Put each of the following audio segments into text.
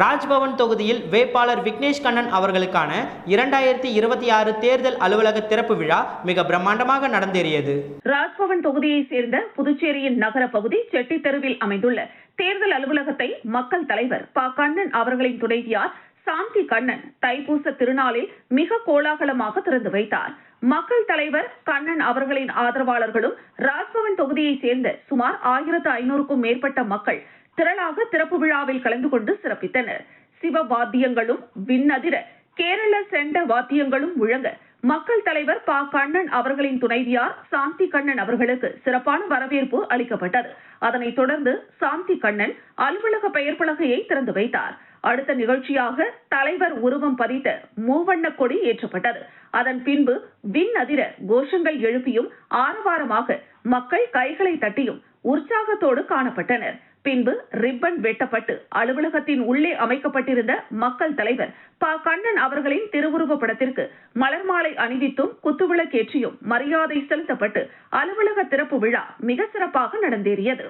ராஜ்பவன் தொகுதியில் வேட்பாளர் விக்னேஷ் கண்ணன் அவர்களுக்கான 2026 தேர்தல் அலுவலக திறப்பு விழா மிக பிரம்மாண்டமாக நடந்தேறியது. ராஜ்பவன் தொகுதியை சேர்ந்த புதுச்சேரியின் நகர பகுதி செட்டி தெருவில் அமைந்துள்ள தேர்தல் அலுவலகத்தை மக்கள் தலைவர் ப. கண்ணன் அவர்களின் துணைவியார் சாந்தி கண்ணன் தைப்பூச திருநாளில் மிக கோலாகலமாக திறந்து வைத்தார். மக்கள் தலைவர் கண்ணன் அவர்களின் ஆதரவாளர்களும் ராஜ்பவன் தொகுதியை சேர்ந்த சுமார் 1500க்கும் மேற்பட்ட மக்கள் திரளாக திறப்பு விழாவில் கலந்து கொண்டு சிறப்பித்தனர். சிவ வாத்தியங்களும் விண்ணதிர கேரள செண்ட வாத்தியங்களும் முழங்க மக்கள் தலைவர் ப. கண்ணன் அவர்களின் துணைவியார் சாந்தி கண்ணன் அவர்களுக்கு சிறப்பான வரவேற்பு அளிக்கப்பட்டது. அதனைத் தொடர்ந்து சாந்தி கண்ணன் அலுவலக பெயர் பலகையை திறந்து வைத்தார். அடுத்த நிகழ்ச்சியாக தலைவர் உருவம் பதித்த மூவண்ண கொடி ஏற்றப்பட்டது. அதன் பின்பு விண்ணதிர கோஷங்கள் எழுப்பியும் ஆரவாரமாக மக்கள் கைகளை தட்டியும் உற்சாகத்தோடு காணப்பட்டனர். பின்பு ரிப்பன் வெட்டப்பட்டு அலுவலகத்தின் உள்ளே அமைக்கப்பட்டிருந்த மக்கள் தலைவர் ப. கண்ணன் அவர்களின் திருவுருவ படத்திற்கு மலர் மாலை அணிவித்தும் குத்துவிளக்கேற்றியும் மரியாதை செலுத்தப்பட்டு அலுவலக திறப்பு விழா மிக சிறப்பாக நடந்தேறியது.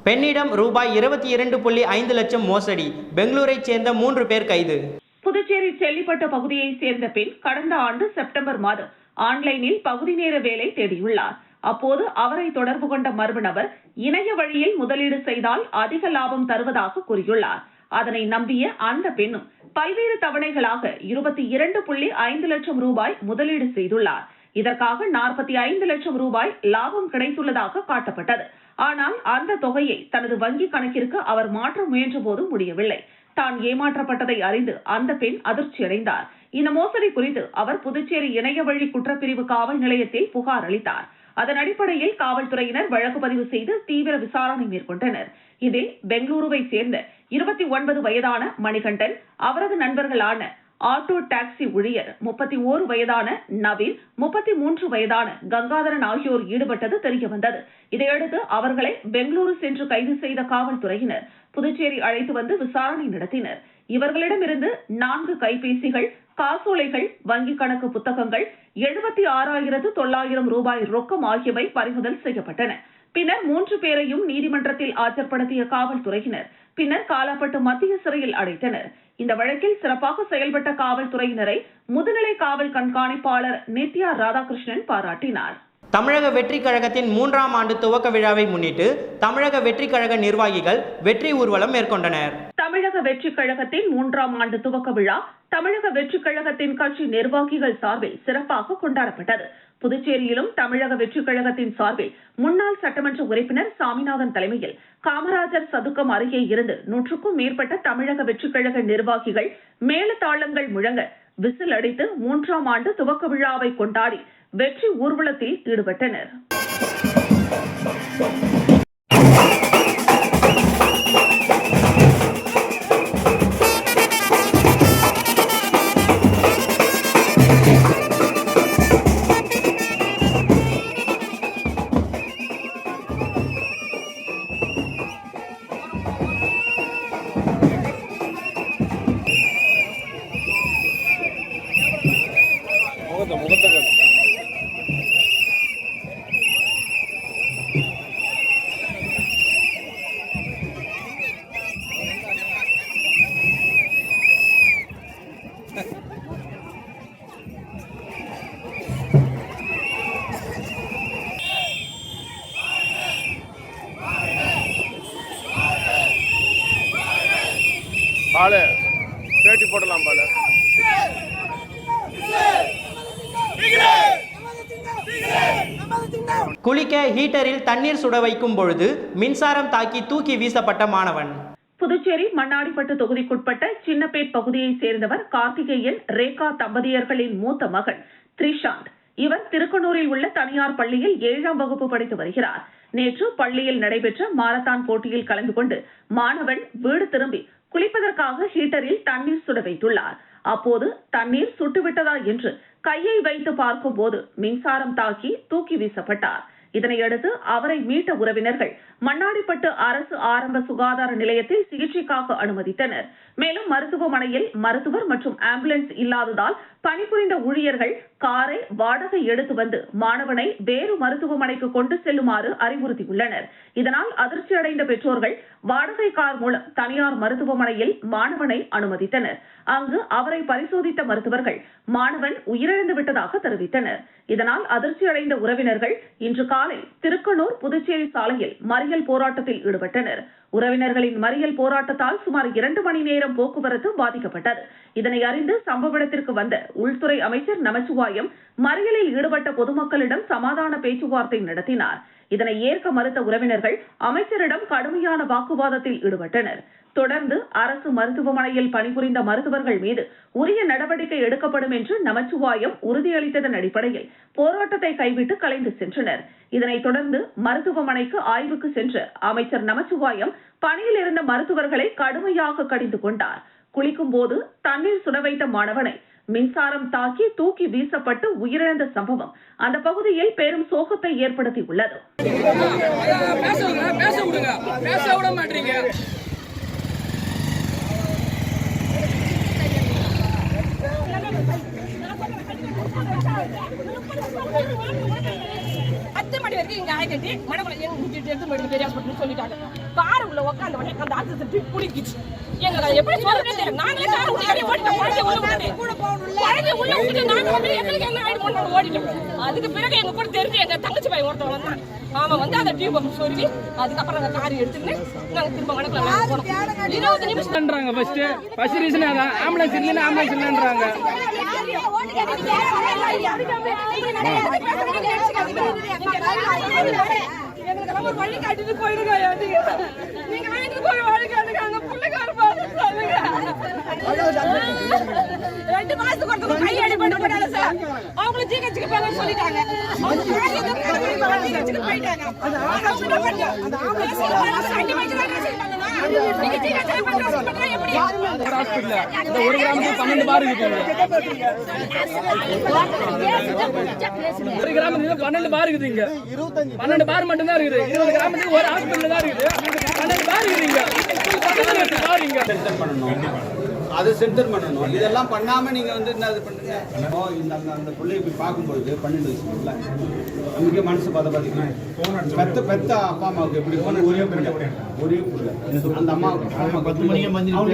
பெண்ணிடம் ரூபாய் 22.5 லட்சம் மோசடி. பெங்களூரைச் சேர்ந்த 3 பேர் கைது. புதுச்சேரி செல்லிப்பட்ட பகுதியை சேர்ந்த பெண் கடந்த ஆண்டு செப்டம்பர் மாதம் ஆன்லைனில் பகுதி நேர வேலை தேடியுள்ளார். அப்போது அவரை தொடர்பு கொண்ட மர்ம நபர் இணைய வழியில் முதலீடு செய்தால் அதிக லாபம் தருவதாக கூறியுள்ளார். அதனை நம்பிய அந்த பெண்ணும் பல்வேறு தவணைகளாக 22.5 லட்சம் ரூபாய் முதலீடு செய்துள்ளார். இதற்காக 45 லட்சம் ரூபாய் லாபம் கிடைத்துள்ளதாக காட்டப்பட்டது. ஆனால் அந்த தொகையை தனது வங்கி கணக்கிற்கு அவர் மாற்ற முயன்ற போது முடியவில்லை. தான் ஏமாற்றப்பட்டதை அறிந்து அந்த பெண் அதிர்ச்சியடைந்தார். இந்த மோசடி குறித்து அவர் புதுச்சேரி இணையவழி குற்றப்பிரிவு காவல் நிலையத்தில் புகார் அளித்தார். அதன் அடிப்படையில் காவல்துறையினர் வழக்கு பதிவு செய்து தீவிர விசாரணை மேற்கொண்டனர். இதில் பெங்களூருவை சேர்ந்த 29 வயதான மணிகண்டன், அவரது நண்பர்களான ஆட்டோ டாக்ஸி ஊழியர் 31 வயதான நவீன், 33 வயதான கங்காதரன் ஆகியோர் ஈடுபட்டது தெரியவந்தது. இதையடுத்து அவர்களை பெங்களூரு சென்று கைது செய்த காவல்துறையினர் புதுச்சேரி அழைத்து வந்து விசாரணை நடத்தினர். இவர்களிடமிருந்து 4 கைபேசிகள், காசோலைகள், வங்கிக் கணக்கு புத்தகங்கள், 76,900 ரூபாய் ரொக்கம் ஆகியவை பறிமுதல் செய்யப்பட்டன. பின்னர் 3 பேரையும் நீதிமன்றத்தில் ஆஜர்படுத்திய காவல்துறையினர் பின்னர் காலாப்பட்டு மத்திய சிறையில் அடைத்தனர். இந்த வழக்கில் சிறப்பாக செயல்பட்ட காவல்துறையினரை முதுநிலை காவல் கண்காணிப்பாளர் நித்யா ராதாகிருஷ்ணன் பாராட்டினார். தமிழக வெற்றி கழகத்தின் 3ஆம் ஆண்டு துவக்க விழாவை முன்னிட்டு தமிழக வெற்றி கழக நிர்வாகிகள் வெற்றி ஊர்வலம் மேற்கொண்டனர். தமிழக வெற்றி கழகத்தின் 3ஆம் ஆண்டு துவக்க விழா தமிழக வெற்றி கழகத்தின் கட்சி நிர்வாகிகள் சார்பில் சிறப்பாக கொண்டாடப்பட்டது. புதுச்சேரியிலும் தமிழக வெற்றி கழகத்தின் சார்பில் முன்னாள் சட்டமன்ற உறுப்பினர் சாமிநாதன் தலைமையில் காமராஜர் சதுக்கம் அருகே இருந்து 100க்கும் மேற்பட்ட தமிழக வெற்றி கழக நிர்வாகிகள் மேளதாளங்கள் முழங்க விசில் அடித்து 3ஆம் ஆண்டு துவக்க விழாவை கொண்டாடி வெற்றி ஊர்வலத்தில் ஈடுபட்டனர். பாலு பேட்டி போடலாம் பாலு. குளிக்க ஹீட்டரில் தண்ணீர் சுட வைக்கும் பொழுது மின்சாரம் தாக்கி தூக்கி வீசப்பட்ட மாணவன். புதுச்சேரி மண்ணாடிப்பட்டு தொகுதிக்குட்பட்ட சின்னப்பேட் பகுதியை சேர்ந்தவர் கார்த்திகேயன் ரேகா தம்பதியர்களின் மூத்த மகன் த்ரிஷாந்த். இவர் திருக்கனூரில் உள்ள தனியார் பள்ளியில் 7ஆம் வகுப்பு படித்து வருகிறார். நேற்று பள்ளியில் நடைபெற்ற மாரத்தான் போட்டியில் கலந்து கொண்டு மாணவன் வீடு திரும்பி குளிப்பதற்காக ஹீட்டரில் தண்ணீர் சுட வைத்துள்ளார். அப்போது தண்ணீர் சுட்டுவிட்டதா என்று கையை வைத்து பார்க்கும் போது மின்சாரம் தாக்கி தூக்கி வீசப்பட்டார். இதனையடுத்து அவரை மீட்ட உறவினர்கள் மண்ணாடிப்பட்டு அரசு ஆரம்ப சுகாதார நிலையத்தில் சிகிச்சைக்காக அனுமதித்தனர். மேலும் மருத்துவமனையில் மருத்துவர் மற்றும் ஆம்புலன்ஸ் இல்லாததால் பணிபுரிந்த ஊழியர்கள் காரை வாடகை எடுத்து வந்து மாணவனை வேறு மருத்துவமனைக்கு கொண்டு செல்லுமாறு அறிவுறுத்தியுள்ளனர். இதனால் அதிர்ச்சி அடைந்த பெற்றோர்கள் வாடகை கார் மூலம் தனியார் மருத்துவமனையில் மாணவனை அனுமதித்தனர். அங்கு அவரை பரிசோதித்த மருத்துவர்கள் மாணவன் உயிரிழந்து விட்டதாக தெரிவித்தனர். இதனால் அதிர்ச்சி அடைந்த உறவினர்கள் இன்று காலை திருக்கனூர் புதுச்சேரி சாலையில் மறியல் போராட்டத்தில் ஈடுபட்டனர். உறவினர்களின் மறியல் போராட்டத்தால் சுமார் 2 மணி நேரம் போக்குவரத்து பாதிக்கப்பட்டது. இதனை அறிந்து சம்பவ இடத்திற்கு வந்த உள்துறை அமைச்சர் நமச்சிவாயம் மறியலில் ஈடுபட்ட பொதுமக்களிடம் சமாதான பேச்சுவார்த்தை நடத்தினார். இதனை ஏற்க மறுத்த உறவினர்கள் அமைச்சரிடம் கடுமையான வாக்குவாதத்தில் ஈடுபட்டனர். தொடர்ந்து அரசு மருத்துவமனையில் பணிபுரிந்த மருத்துவர்கள் மீது உரிய நடவடிக்கை எடுக்கப்படும் என்று நமச்சிவாயம் உறுதியளித்ததன் அடிப்படையில் போராட்டத்தை கைவிட்டு கலைந்து சென்றனர். இதனைத் தொடர்ந்து மருத்துவமனைக்கு ஆய்வுக்கு சென்ற அமைச்சர் நமச்சிவாயம் பணியில் இருந்த மருத்துவர்களை கடுமையாக கடிந்து கொண்டார். குளிக்கும் போது தண்ணீர் சுட வைத்த மாணவனை மின்சாரம் தாக்கி தூக்கி வீசப்பட்டு உயிரிழந்த சம்பவம் அந்த பகுதியில் பெரும் சோகத்தை ஏற்படுத்தியுள்ளது. அதுக்கு பிறகு எங்க கூட தெரிஞ்சு எங்க தங்கச்சி பையன் ஒருத்தவங்க வந்தான். அவன் வந்து அந்த டியூப் சொருவி அதுக்கப்புறம் நாங்க கார் எடுத்துட்டு நாங்க திரும்ப வணக்கம் போனோம். 20 நிமிஷம்ன்றாங்க. ஃபர்ஸ்ட் ரீசன் அதான், ஆம்புலன்ஸ் இல்லைன்னா ஆம்புலன்ஸ் இல்லைன்றாங்க. எங்களுக்கு ஒரு வழி காட்டிட்டு போயிடுங்க. நீங்க வீட்டுக்கு போய் வழி காட்டுங்க. அங்க பிள்ளைக்கார பாத்துங்க. 2 மாசத்துக்கு ஒருத்தவங்க கை அடிபட்டு போட்டாங்க சார். அவங்களும் ஜிஹெச்சுக்கு போங்கன்னு சொல்லிட்டாங்க. ஒரு கிராமத்துக்கு 12 பார் இருக்குது. ஒரு கிராமத்துக்கு 12 பார் இருக்குது. இங்க 12 பார் மட்டும் தான் இருக்குது. 20 கிராமத்துக்கு ஒரு ஹாஸ்பிட்டல் தான் இருக்குது. 12 பார் இருக்குது. அதை சென்டர் பண்ணணும். இதெல்லாம் பண்ணாம நீங்க வந்து என்ன பண்ணுங்க. அந்த பிள்ளையை போய் பார்க்கும்போது 12 வயசுல நமக்கு மனசு பாதிக்கும். பெத்த அப்பா அம்மாவுக்கு எப்படி ஒரே பிள்ளை அந்த அம்மாவுக்கு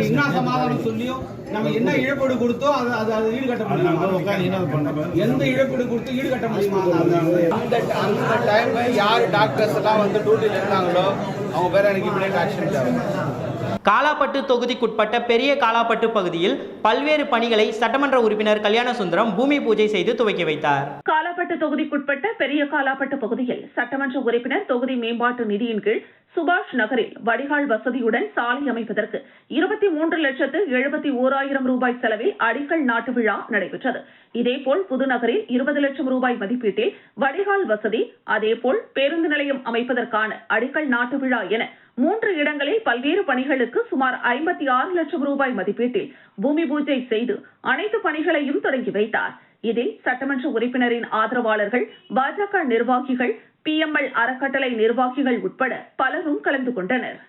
என்ன சமாதானம் சொல்லியும் நம்ம என்ன இழப்பீடு கொடுத்தோ அதை ஈடுகட்ட முடியுமா? எந்த இழப்பீடு கொடுத்து ஈடுகட்ட முடியுமா? அந்த டைம் யார் டாக்டர்ஸ் எல்லாம் வந்து டியூட்டியில் இருந்தாங்களோ அவங்க பேர் எனக்கு இமிடியேட் ஆக்ஷன் தேவை. காலாப்பட்டு தொகுதிக்குட்பட்ட பெரிய காலாப்பட்டு பகுதியில் பல்வேறு பணிகளை சட்டமன்ற உறுப்பினர் கல்யாணசுந்தரம் பூமி பூஜை செய்து துவக்கி வைத்தார். காலாப்பட்டு தொகுதிக்குட்பட்ட பெரிய காலாப்பட்டு பகுதியில் சட்டமன்ற உறுப்பினர் தொகுதி மேம்பாட்டு நிதியின் கீழ் சுபாஷ் நகரில் வடிகால் வசதியுடன் சாலை அமைப்பதற்கு 23,71,000 ரூபாய் செலவில் அடிக்கல் நாட்டு விழா நடைபெற்றது. இதேபோல் புதுநகரில் 20 லட்சம் ரூபாய் மதிப்பீட்டில் வடிகால் வசதி, அதேபோல் பேருந்து நிலையம் அமைப்பதற்கான அடிக்கல் நாட்டு விழா என 3 இடங்களில் பல்வேறு பணிகளுக்கு சுமார் 56 லட்சம் ரூபாய் மதிப்பீட்டில் பூமி பூஜை செய்து அனைத்து பணிகளையும் தொடங்கி வைத்தார். இதில் சட்டமன்ற உறுப்பினரின் ஆதரவாளர்கள், பாஜக நிர்வாகிகள், PML அறக்கட்டளை நிர்வாகிகள் உட்பட பலரும் கலந்து கொண்டனர்.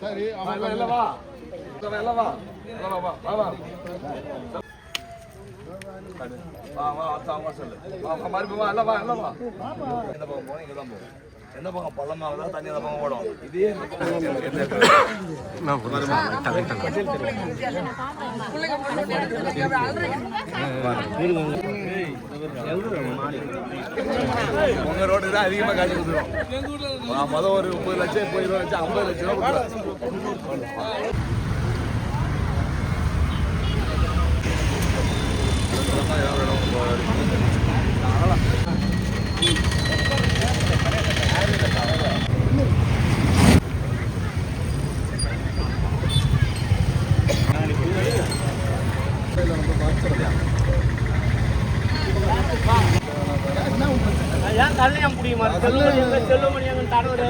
சரி இல்லவா இல்லவா மறுபடியும் இல்லவா இல்லவா எந்த பக்கம் போனோம்? இங்கதான் போகும். எந்த பக்கம் பள்ளமாக தண்ணி எந்த பக்கம் ஓடும். இதே உங்க ரோடு தான் அதிகமா காட்டி கொடுத்துரும். மொதல் ஒரு 30 லட்சம் 20 லட்சம் 50 லட்சம் ரூபாய் ஏன் கல்யாணம் முடியுமா செல்லுமணி அங்கே தடவை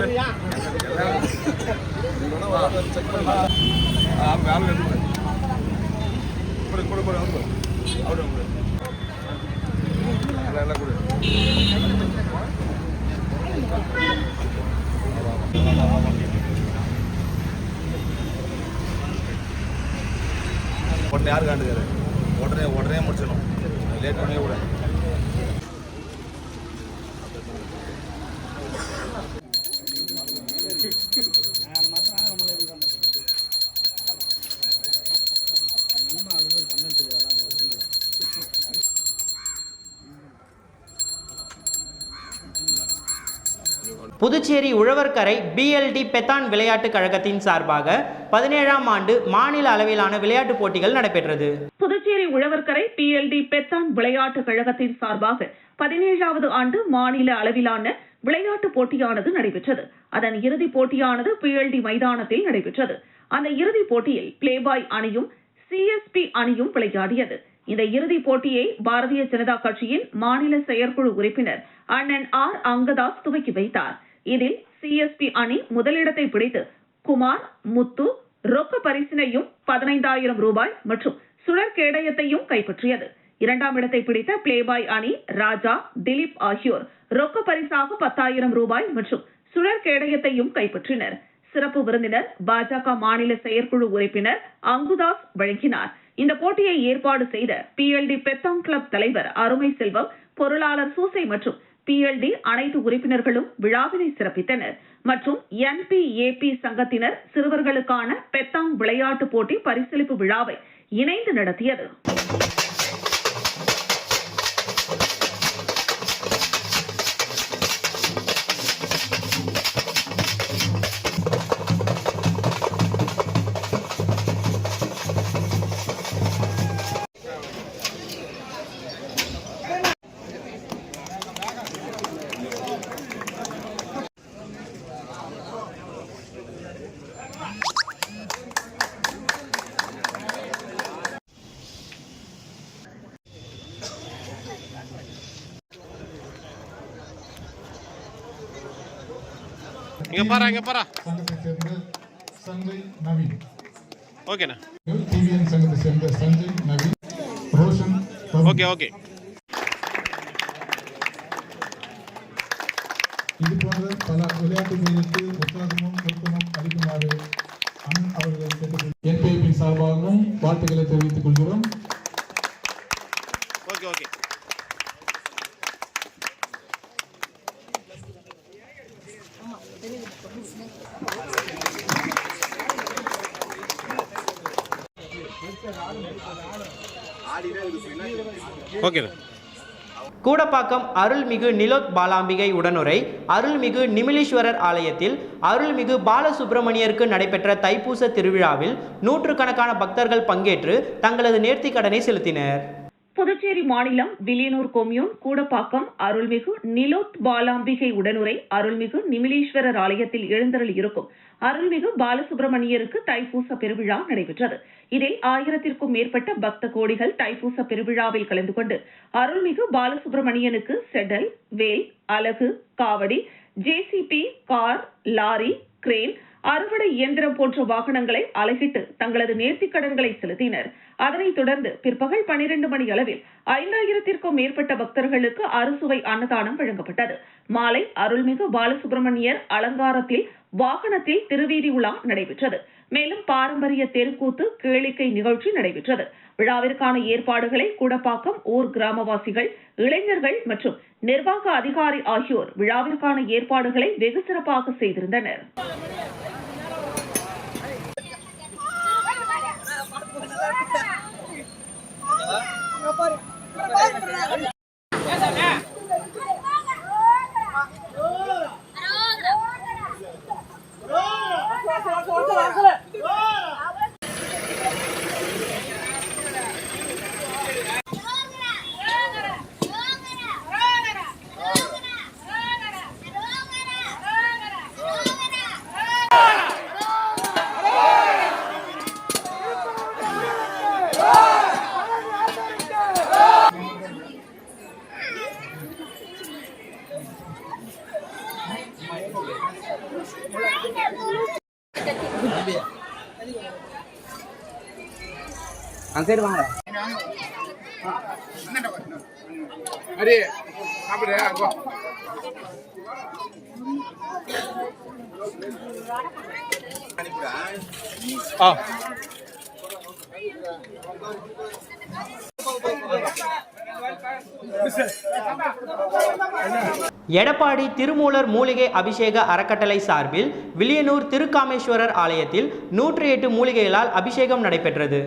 உடனே யாரு காண்டுக்காரு உடனே முடிச்சிடணும் லேட் பண்ணவே கூட புதுச்சேரி உழவர்கரை BLD பெத்தான் விளையாட்டுக் கழகத்தின் சார்பாக 17ஆம் ஆண்டு மாநில அளவிலான விளையாட்டுப் போட்டிகள் நடைபெற்றது. புதுச்சேரி உழவர்கரை BLD பெத்தான் விளையாட்டுக் கழகத்தின் சார்பாக 17வது ஆண்டு மாநில அளவிலான விளையாட்டுப் போட்டியானது நடைபெற்றது. அதன் இறுதிப் போட்டியானது PLD மைதானத்தில் நடைபெற்றது. அந்த இறுதிப் போட்டியில் பிளேபாய் அணியும் CSP அணியும் விளையாடியது. இந்த இறுதிப் போட்டியை பாரதிய ஜனதா கட்சியின் மாநில செயற்குழு உறுப்பினர் அண்ணன் R. அங்கதாஸ் துவக்கி வைத்தார். இதில் CSP அணி முதலிடத்தை பிடித்து குமார், முத்து ரொக்க பரிசினையும் 15,000 ரூபாய் மற்றும் சுழற் கேடயத்தையும் கைப்பற்றியது. 2ஆம் இடத்தை பிடித்த பிளேபாய் அணி ராஜா, திலீப் ஆகியோர் ரொக்க பரிசாக 10,000 ரூபாய் மற்றும் சுழற் கேடயத்தையும் கைப்பற்றினர். சிறப்பு விருந்தினர் பாஜக மாநில செயற்குழு உறுப்பினர் அங்குதாஸ் வழங்கினார். இந்த போட்டியை ஏற்பாடு செய்த PLD பெத்தாங் கிளப் தலைவர் அருமை செல்வம், பொருளாளர் சூசை மற்றும் PLD அனைத்து உறுப்பினர்களும் விழாவினை சிறப்பித்தனர். மற்றும் NPAP சங்கத்தினர் சிறுவர்களுக்கான பெத்தாங் விளையாட்டு போட்டி பரிசளிப்பு விழாவை இணைந்து நடத்தியது. இங்க பாரா சங்கத்தை சேர்ந்த சஞ்சய் நவீன். ஓகேண்ணா. TVN சங்கத்தை சேர்ந்த சஞ்சய் நவீன், ரோஷன். ஓகே. இது போன்ற பல விளையாட்டு வீரருக்கு உற்சாகமும் ஊக்கமும் அளிக்குமாறு அண்ணன் அவர்கள் கேட்டுக்கொள்கிறோம். NPAP சார்பாகவும் வாழ்த்துக்களை தெரிவித்துக் கொள்கிறோம். ஓகே. ஓகேண்ணா. கூடப்பாக்கம் அருள்மிகு நிலோத் பாலாம்பிகை உடனுரை அருள்மிகு நிமிலீஸ்வரர் ஆலயத்தில் அருள்மிகு பாலசுப்பிரமணியருக்கு நடைபெற்ற தைப்பூச திருவிழாவில் நூற்றுக்கணக்கான பக்தர்கள் பங்கேற்று தங்களது நேர்த்திக்கடனை செலுத்தினர். புதுச்சேரி மாநிலம் வில்லியனூர் கொம்யூன் கூடப்பாக்கம் அருள்மிகு நிலோத் பாலாம்பிகை உடனுரை அருள்மிகு நிமிலீஸ்வரர் ஆலயத்தில் எழுந்தருளி இருக்கும் அருள்மிகு பாலசுப்பிரமணியருக்கு தைப்பூச பெருவிழா நடைபெற்றது. இதில் 1000க்கும் மேற்பட்ட பக்த கோடிகள் தைப்பூச பெருவிழாவில் கலந்து கொண்டு அருள்மிகு பாலசுப்பிரமணியனுக்கு செடல், வேல், அலகு, காவடி, JCB, கார், லாரி, கிரேன், அறுவடை இயந்திரம் போன்ற வாகனங்களை அலகிட்டு தங்களது நேர்த்திக்கடன்களை செலுத்தினர். அதனைத் தொடர்ந்து பிற்பகல் 12 மணி அளவில் 5000க்கும் மேற்பட்ட பக்தர்களுக்கு அறுசுவை அன்னதானம் வழங்கப்பட்டது. மாலை அருள்மிகு பாலசுப்பிரமணியர் அலங்காரத்தில் வாகனத்தில் திருவீதி உலா நடைபெற்றது. மேலும் பாரம்பரிய தெருக்கூத்து, கேளிக்கை நிகழ்ச்சி நடைபெற்றது. விழாவிற்கான ஏற்பாடுகளை கூடப்பாக்கம் ஊர் கிராமவாசிகள், இளைஞர்கள் மற்றும் நிர்வாக அதிகாரி ஆகியோர் விழாவிற்கான ஏற்பாடுகளை வெகு சிறப்பாக செய்திருந்தனர். எடப்பாடி திருமூலர் மூலிகை அபிஷேக அறக்கட்டளை சார்பில் வில்லியனூர் திருக்காமேஸ்வரர் ஆலயத்தில் 108 மூலிகைகளால் அபிஷேகம் நடைபெற்றது.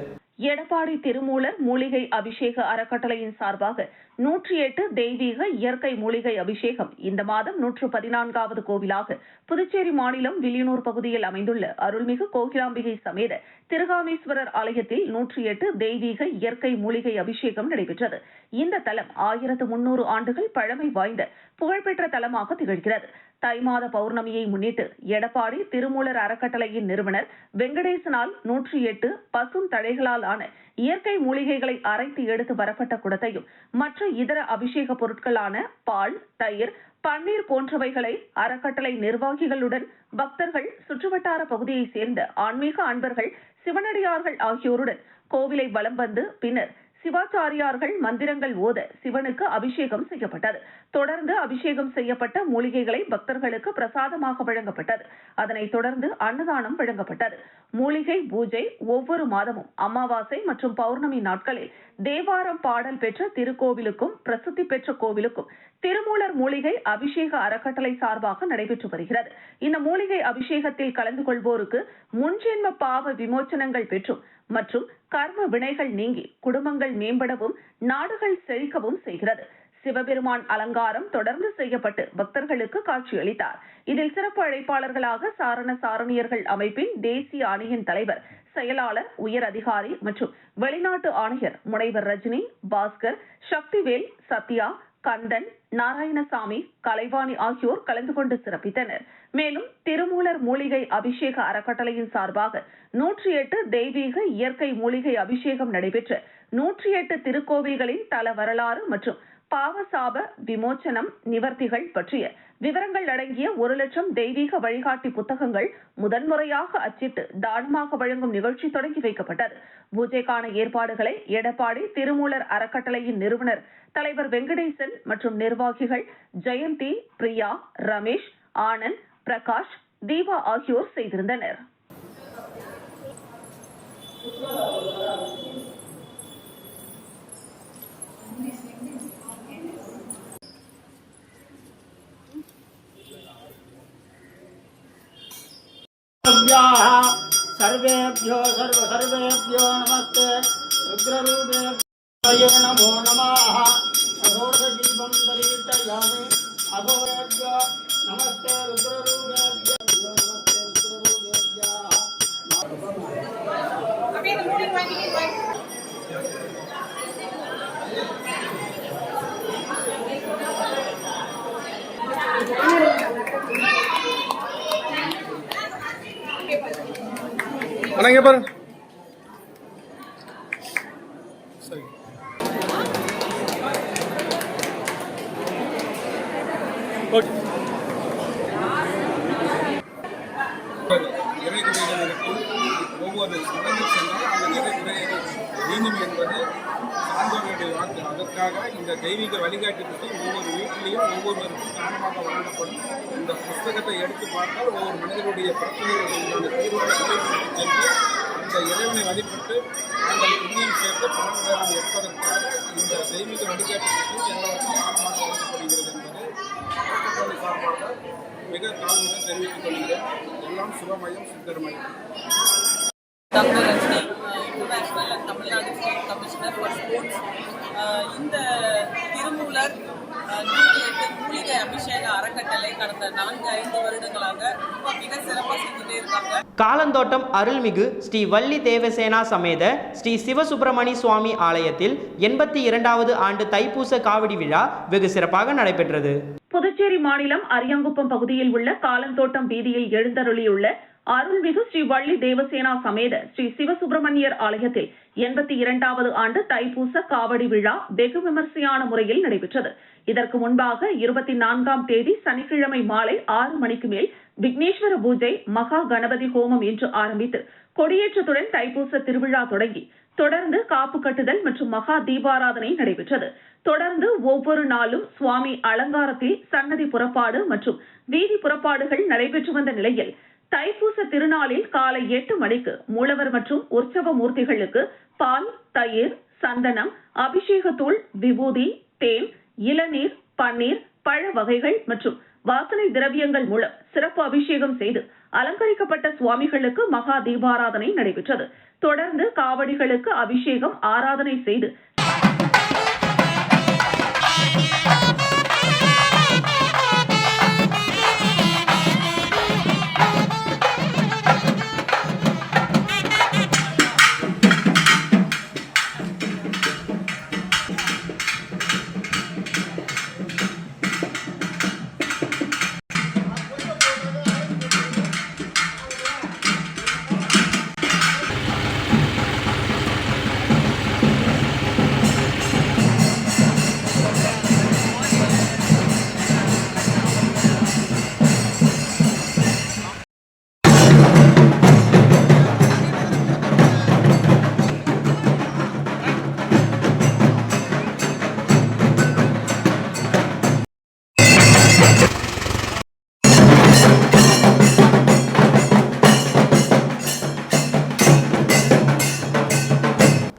எடப்பாடி திருமூலர் மூலிகை அபிஷேக அறக்கட்டளையின் சார்பாக 108 தெய்வீக இயற்கை மூலிகை அபிஷேகம் இந்த மாதம் 114வது கோவிலாக புதுச்சேரி மாநிலம் வில்லியனூர் பகுதியில் அமைந்துள்ள அருள்மிகு கோகிலாம்பிகை சமேத திருகாமேஸ்வரர் ஆலயத்தில் 108 தெய்வீக இயற்கை மூலிகை அபிஷேகம் நடைபெற்றது. இந்த தலம் 1300 ஆண்டுகள் பழமை வாய்ந்த புகழ்பெற்ற தலமாக திகழ்கிறது. தை மாத பௌர்ணமியை முன்னிட்டு எடப்பாடி திருமூலர் அறக்கட்டளையின் நிறுவனர் வெங்கடேசனால் 108 பசும் தழைகளால் ஆன இயற்கை மூலிகைகளை அரைத்து எடுத்து வரப்பட்ட குடத்தையும் மற்ற இதர அபிஷேக பொருட்களான பால், தயிர், பன்னீர் போன்றவைகளை அறக்கட்டளை நிர்வாகிகளுடன் பக்தர்கள், சுற்றுவட்டார பகுதியைச் சேர்ந்த ஆன்மீக அன்பர்கள், சிவனடியார்கள் ஆகியோருடன் கோவிலை வலம் வந்து பின்னர் சிவாச்சாரியார்கள் மந்திரங்கள் ஓத சிவனுக்கு அபிஷேகம் செய்யப்பட்டது. தொடர்ந்து அபிஷேகம் செய்யப்பட்ட மூலிகைகளை பக்தர்களுக்கு பிரசாதமாக வழங்கப்பட்டது. அதனைத் தொடர்ந்து அன்னதானம் வழங்கப்பட்டது. மூலிகை பூஜை ஒவ்வொரு மாதமும் அமாவாசை மற்றும் பௌர்ணமி நாட்களில் தேவாரம் பாடல் பெற்ற திருக்கோவிலுக்கும் பிரசித்தி பெற்ற கோவிலுக்கும் திருமூலர் மூலிகை அபிஷேக அறக்கட்டளை சார்பாக நடைபெற்று வருகிறது. இந்த மூலிகை அபிஷேகத்தில் கலந்து கொள்வோருக்கு முன்ஜென்ம பாவ விமோச்சனங்கள் பெற்றும் மற்றும் கர்ம வினைகள் நீங்கி குடும்பங்கள் மேம்படவும் நாடுகள் செழிக்கவும் செய்கிறது. சிவபெருமான் அலங்காரம் தொடர்ந்து செய்யப்பட்டு பக்தர்களுக்கு காட்சியளித்தார். இதில் சிறப்பு அழைப்பாளர்களாக சாரண சாரணியர்கள் அமைப்பின் தேசிய அணியின் தலைவர், செயலாளர், உயர் அதிகாரி மற்றும் வெளிநாட்டு ஆணையர் முனைவர் ரஜினி, பாஸ்கர், சக்திவேல், சத்யா, கந்தன், நாராயணசாமி, கலைவாணி ஆகியோர் கலந்து கொண்டு சிறப்பித்தனர். மேலும் திருமூலர் மூலிகை அபிஷேக அறக்கட்டளையின் சார்பாக 108 தெய்வீக இயற்கை மூலிகை அபிஷேகம் நடைபெற்ற 108 திருக்கோவில்களின் தல வரலாறு மற்றும் பாவசாப விமோச்சனம் நிவர்த்திகள் பற்றிய விவரங்கள் அடங்கிய 1,00,000 தெய்வீக வழிகாட்டி புத்தகங்கள் முதன்முறையாக அச்சிட்டு தானமாக வழங்கும் நிகழ்ச்சி தொடங்கி வைக்கப்பட்டது. பூஜைக்கான ஏற்பாடுகளை எடப்பாடி திருமூலர் அறக்கட்டளையின் நிறுவனர் தலைவர் வெங்கடேசன் மற்றும் நிர்வாகிகள் ஜெயந்தி, பிரியா, ரமேஷ், ஆனந்த், பிரகாஷ், தீபா ஆகியோர் செய்திருந்தனர். सर्वेभ्यो सर्वेभ्यो नमस्ते रुद्ररूपेभ्यो नमो नमः अघोरदीपं दरीतयामि अघोरेभ्यो नमस्ते रुद्ररूपेभ्यो नमस्ते रुद्ररूपेभ्यो அண்ணா பாருங்க. சரி. ஓகே. இறைக்குறைகளுக்கு ஒவ்வொரு சடங்கு சென்றால் அந்த இறைக்குறையை வேண்டும் என்பது சான்றோருடைய வாக்கு. அதற்காக இந்த தெய்வீக வழிகாட்டி புத்தகம் ஒவ்வொரு வீட்டிலையும் ஒவ்வொருவருக்கும் தானமாக வழங்கப்படும். இந்த புத்தகத்தை எடுத்து பார்த்தால் ஒவ்வொரு மனிதனுடைய பிரச்சனைகளுக்கான தீர்வான சென்று அந்த இறைவனை வழிபட்டு நாங்கள் புண்ணியம் சேர்த்து பலன்களை எடுப்பதற்காக இந்த தெய்வீக வழிகாட்டி புத்தகம் எல்லாருக்கும் தானமாக வழங்கப்படுகிறது என்பது அறக்கட்டளை சார்பாக மிக தாழ்வுடன் தெரிவித்துக் கொள்கிறேன். எல்லாம் சுபமயம், சித்தர்மயம். Doctor Rajini, international and Tamil Nadu state commissioner for sports. இந்த திருமூலர் 108 மூலிகை அபிஷேக அறக்கட்டளை கடந்த 4-5 வருடங்களாக மிக சிறப்பாக செஞ்சுட்டே இருக்காங்க. காலந்தோட்டம் அருள்மிகு ஸ்ரீ வள்ளி தேவசேனா சமேத ஸ்ரீ சிவசுப்பிரமணி சுவாமி ஆலயத்தில் 82வது ஆண்டு தைப்பூச காவடி விழா வெகு சிறப்பாக நடைபெற்றது. புதுச்சேரி மாநிலம் அரியாங்குப்பம் பகுதியில் உள்ள காலந்தோட்டம் வீதியில் எழுந்தருளியுள்ள அருள்மிகு ஸ்ரீ வள்ளி தேவசேனா சமேத ஸ்ரீ சிவசுப்பிரமணியர் ஆலயத்தில் 82வது ஆண்டு தைப்பூச காவடி விழா வெகு விமர்சையான முறையில் நடைபெற்றது. இதற்கு முன்பாக 24ஆம் தேதி சனிக்கிழமை மாலை 6 மணிக்கு மேல் விக்னேஸ்வர பூஜை, மகா கணபதி ஹோமம் என்று ஆரம்பித்து கொடியேற்றத்துடன் தைப்பூச திருவிழா தொடங்கி தொடர்ந்து காப்பு கட்டுதல் மற்றும் மகா தீபாராதனை நடைபெற்றது. தொடர்ந்து ஒவ்வொரு நாளும் சுவாமி அலங்காரத்தில் சன்னதி புறப்பாடு மற்றும் வீதி புறப்பாடுகள் நடைபெற்று வந்த நிலையில் தைப்பூச திருநாளில் காலை 8 மணிக்கு மூலவர் மற்றும் உற்சவ மூர்த்திகளுக்கு பால், தயிர், சந்தனம், அபிஷேகத்தூள், விபூதி, தேன், இளநீர், பன்னீர், பழ வகைகள் மற்றும் வாசனை திரவியங்கள் மூலம் சிறப்பு அபிஷேகம் செய்து அலங்கரிக்கப்பட்ட சுவாமிகளுக்கு மகா தீபாராதனை நடைபெற்றது. தொடர்ந்து காவடிகளுக்கு அபிஷேகம், ஆராதனை செய்து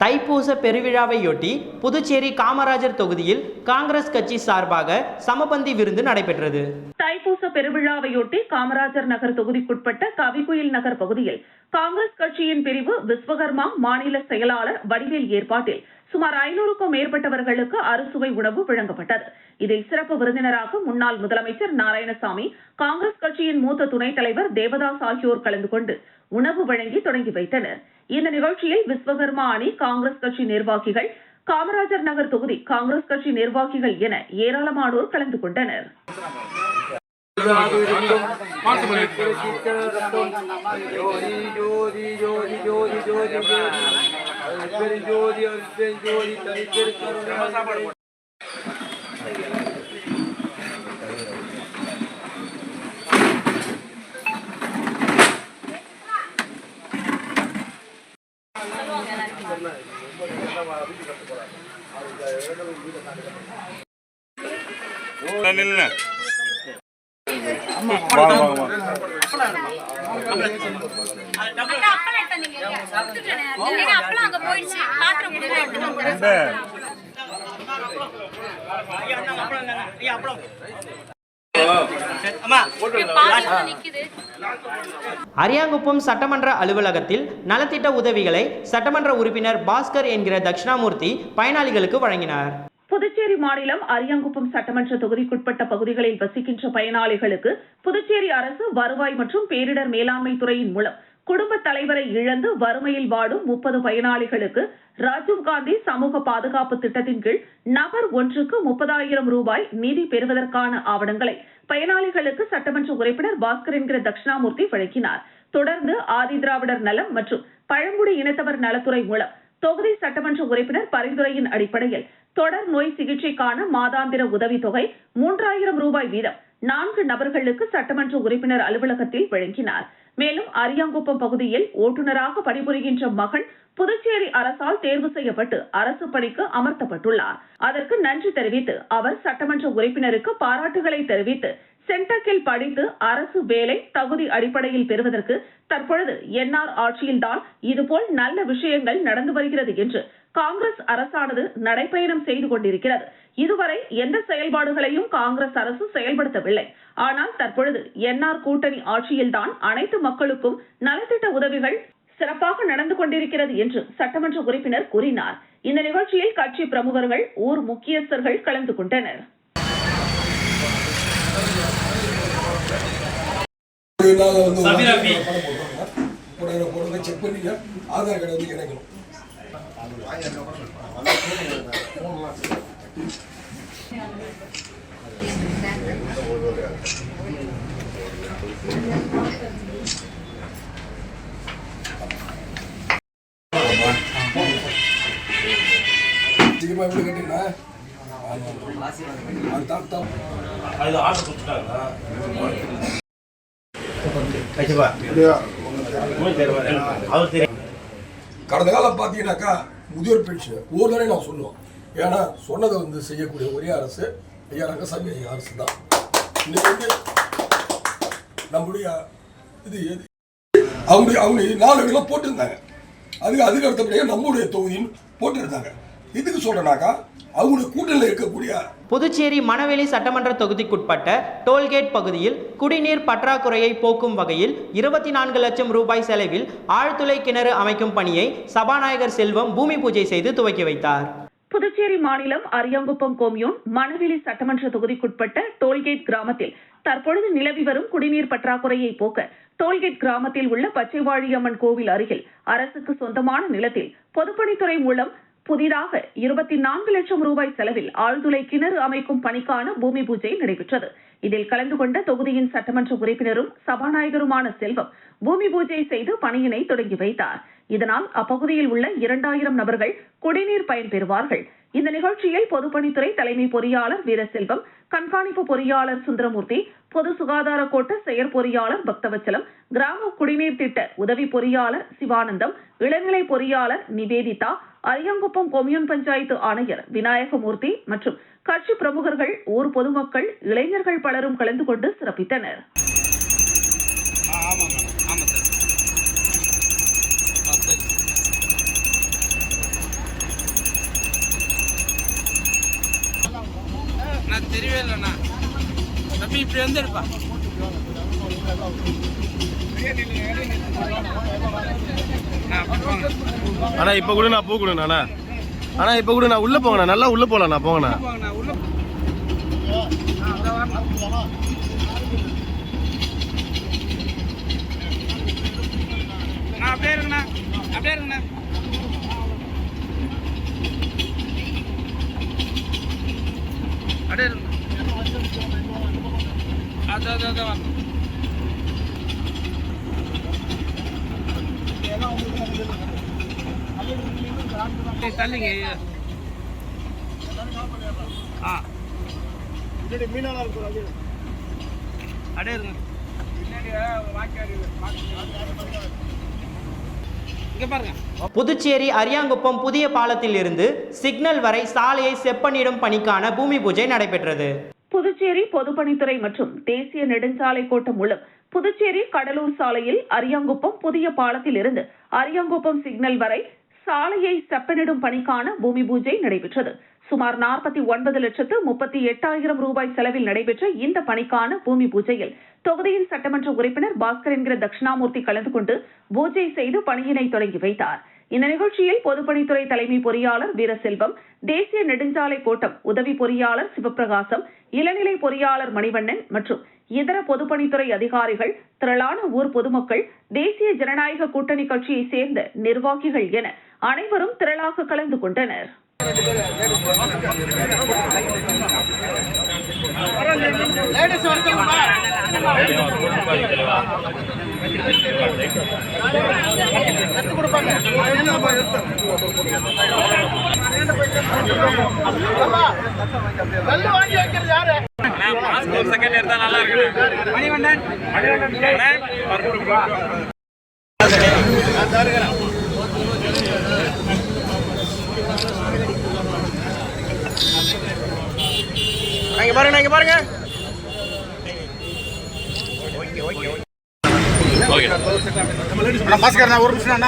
தைப்பூச பெருவிழாவையொட்டி புதுச்சேரி காமராஜர் தொகுதியில் காங்கிரஸ் கட்சி சார்பாக சமபந்தி விருந்து நடைபெற்றது. தைப்பூச பெருவிழாவையொட்டி காமராஜர் நகர் தொகுதிக்குட்பட்ட கவிக்குயில் நகர் பகுதியில் காங்கிரஸ் கட்சியின் பிரிவு விஸ்வகர்மா மாநில செயலாளர் வடிவேல் ஏற்பாட்டில் சுமார் 500க்கும் மேற்பட்டவர்களுக்கு அறுசுவை உணவு வழங்கப்பட்டது. இதில் சிறப்பு விருந்தினராக முன்னாள் முதலமைச்சர் நாராயணசாமி, காங்கிரஸ் கட்சியின் மூத்த துணைத் தலைவர் தேவதாஸ் ஆகியோர் கலந்து கொண்டு உணவு வழங்கி தொடங்கி வைத்தனர். இந்த நிகழ்ச்சியில் விஸ்வகர்மா அணி காங்கிரஸ் கட்சி நிர்வாகிகள், காமராஜர் நகர் தொகுதி காங்கிரஸ் கட்சி நிர்வாகிகள் என ஏராளமானோர் கலந்து கொண்டனர். அரியாங்குப்பம் சட்டமன்ற அலுவலகத்தில் நலத்திட்ட உதவிகளை சட்டமன்ற உறுப்பினர் பாஸ்கர் என்கிற தட்சிணாமூர்த்தி பயனாளிகளுக்கு வழங்கினார். புதுச்சேரி மாநிலம் அரியாங்குப்பம் சட்டமன்ற தொகுதிக்குட்பட்ட பகுதிகளில் வசிக்கின்ற பயனாளிகளுக்கு புதுச்சேரி அரசு வருவாய் மற்றும் பேரிடர் மேலாண்மை துறையின் மூலம் குடும்ப தலைவரை இழந்து வறுமையில் வாடும் 30 பயனாளிகளுக்கு ராஜீவ்காந்தி சமூக பாதுகாப்பு திட்டத்தின் கீழ் நபர் ஒன்றுக்கு 30,000 ரூபாய் நிதி பெறுவதற்கான ஆவணங்களை பயனாளிகளுக்கு சட்டமன்ற உறுப்பினர் பாஸ்கர் என்கிற தட்சிணாமூர்த்தி வழங்கினார். தொடர்ந்து ஆதிதிராவிடர் நலம் மற்றும் பழங்குடி இனத்தவர் நலத்துறை மூலம் தொகுதி சட்டமன்ற உறுப்பினர் பரிந்துரையின் அடிப்படையில் தொடர் நோய் சிகிச்சைக்கான மாதாந்திர உதவித்தொகை 3,000 ரூபாய் வீதம் 4 நபர்களுக்கு சட்டமன்ற உறுப்பினர் அலுவலகத்தில் வழங்கினார். மேலும் அரியாங்குப்பம் பகுதியில் ஓட்டுநராக பணிபுரிகின்ற மகன் புதுச்சேரி அரசால் தேர்வு செய்யப்பட்டு அரசு பணிக்கு அமர்த்தப்பட்டுள்ளார். அதற்கு நன்றி தெரிவித்து அவர் சட்டமன்ற உறுப்பினருக்கு பாராட்டுகளை தெரிவித்து சென்டக்கில் படித்து அரசு வேலை தகுதி அடிப்படையில் பெறுவதற்கு தற்பொழுது என்ஆர் ஆட்சியில்தான் இதுபோல் நல்ல விஷயங்கள் நடந்து வருகிறது என்று காங்கிரஸ் அரசானது நடைபயணம் செய்து கொண்டிருக்கிறது. இதுவரை எந்த செயல்பாடுகளையும் காங்கிரஸ் அரசு செயல்படுத்தவில்லை. ஆனால் தற்பொழுது என்ஆர் கூட்டணி ஆட்சியில்தான் அனைத்து மக்களுக்கும் நலத்திட்ட உதவிகள் சிறப்பாக நடந்து கொண்டிருக்கிறது என்று சட்டமன்ற உறுப்பினர் கூறினார். இந்த நிகழ்ச்சியில் கட்சி பிரமுகர்கள், ஊர் முக்கியஸ்தர்கள் கலந்து கொண்டனர். கடந்த காலம் பார்த்தீங்கன்னாக்கா முதியோர் பென்ஷன் ஒரு தடவை நான் சொல்லுவோம். ஏன்னா சொன்னதை வந்து செய்யக்கூடிய ஒரே அரசு ஐயா ரங்கசாமி ஐயா அரசு தான். இன்னைக்கு நம்முடைய இது அவங்க 4 இடத்துல போட்டிருந்தாங்க. அதுக்கு அடுத்தபடியாக நம்முடைய தொகுதின்னு போட்டிருந்தாங்க. இதுக்கு சொல்றேனாக்கா அவங்களுடைய கூட்டணியில் இருக்கக்கூடிய புதுச்சேரி மணவெளி சட்டமன்ற தொகுதிக்குட்பட்ட டோல்கேட் பகுதியில் குடிநீர் பற்றாக்குறையை போக்கும் வகையில் 24 லட்சம் ரூபாய் செலவில் ஆழ்துளை கிணறு அமைக்கும் பணியை சபாநாயகர் செல்வம் பூமி பூஜை செய்து துவக்கி வைத்தார். புதுச்சேரி மாநிலம் அரியாங்குப்பம் கொம்யூன் மணவெளி சட்டமன்ற தொகுதிக்குட்பட்ட டோல்கேட் கிராமத்தில் தற்பொழுது நிலவி வரும் குடிநீர் பற்றாக்குறையை போக்க டோல்கேட் கிராமத்தில் உள்ள பச்சைவாழியம்மன் கோவில் அருகில் அரசுக்கு சொந்தமான நிலத்தில் பொதுப்பணித்துறை மூலம் புதிதாக 24 லட்சம் ரூபாய் செலவில் ஆழ்துளை கிணறு அமைக்கும் பணிக்கான பூமி பூஜை நடைபெற்றது. இதில் கலந்து கொண்ட தொகுதியின் சட்டமன்ற உறுப்பினரும் சபாநாயகருமான செல்வம் பூமி பூஜை செய்து பணியினை தொடங்கி வைத்தார். இதனால் அப்பகுதியில் உள்ள 2000 நபர்கள் குடிநீர் பயன்பெறுவார்கள். இந்த நிகழ்ச்சியில் பொதுப்பணித்துறை தலைமை பொறியாளர் வீரசெல்வம், கண்காணிப்பு பொறியாளர் சுந்தரமூர்த்தி, பொது சுகாதார கோட்ட செயற்பொறியாளர் பக்தவச்சலம், கிராம குடிநீர் திட்ட உதவி பொறியாளர் சிவானந்தம், இளநிலை பொறியாளர் நிவேதிதா, அரியாங்குப்பம் கொம்யூன் பஞ்சாயத்து ஆணையர் விநாயகமூர்த்தி மற்றும் கட்சி பிரமுகர்கள், ஊர் பொதுமக்கள், இளைஞர்கள் பலரும் கலந்து கொண்டு சிறப்பித்தனர். தெரியவே இல்லைண்ணா தம்பி இப்படி வந்துருப்பா. அண்ணா இப்போ கூட நான் போகணுண்ணா. அண்ணா இப்போ கூட நான் உள்ளே போங்கண்ணா. நல்லா உள்ளே போகலாண்ணா. போங்கண்ணா. அப்படியே இருக்குண்ணா. அப்படியே இருக்குண்ணா. அப்படியே இருக்குண்ணா. அதான் தள்ளிங்க. அப்படியே இருங்க. புதுச்சேரி அரியாங்குப்பம் புதிய பாலத்தில் இருந்து சிக்னல் வரை சாலையை செப்பனிடும் பணிக்கான பூமி பூஜை நடைபெற்றது. புதுச்சேரி பொதுப்பணித்துறை மற்றும் தேசிய நெடுஞ்சாலை கோட்டம் மூலம் புதுச்சேரி கடலூர் சாலையில் அரியாங்குப்பம் புதிய பாலத்தில் இருந்து அரியாங்குப்பம் சிக்னல் வரை சாலையை செப்பனிடும் பணிக்கான பூமி பூஜை நடைபெற்றது. சுமார் 49,38,000 ரூபாய் செலவில் நடைபெற்ற இந்த பணிக்கான பூமி பூஜையில் தொகுதியின் சட்டமன்ற உறுப்பினர் பாஸ்கர் என்கிற தட்சிணாமூர்த்தி கலந்து கொண்டு பூஜை செய்து பணியினை தொடங்கி வைத்தார். இந்த நிகழ்ச்சியில் பொதுப்பணித்துறை தலைமை பொறியாளர் வீரசெல்வம், தேசிய நெடுஞ்சாலை கோட்டம் உதவி பொறியாளர் சிவபிரகாசம், இளநிலை பொறியாளர் மணிவண்ணன் மற்றும் இதர பொதுப்பணித்துறை அதிகாரிகள், திரளான ஊர் பொதுமக்கள், தேசிய ஜனநாயக கூட்டணி கட்சியை சேர்ந்த நிர்வாகிகள் என அனைவரும் திரளாக கலந்து கொண்டனர். பாருங்க பாருங்க. பாஸ்கர் ஒரு நிமிஷம்.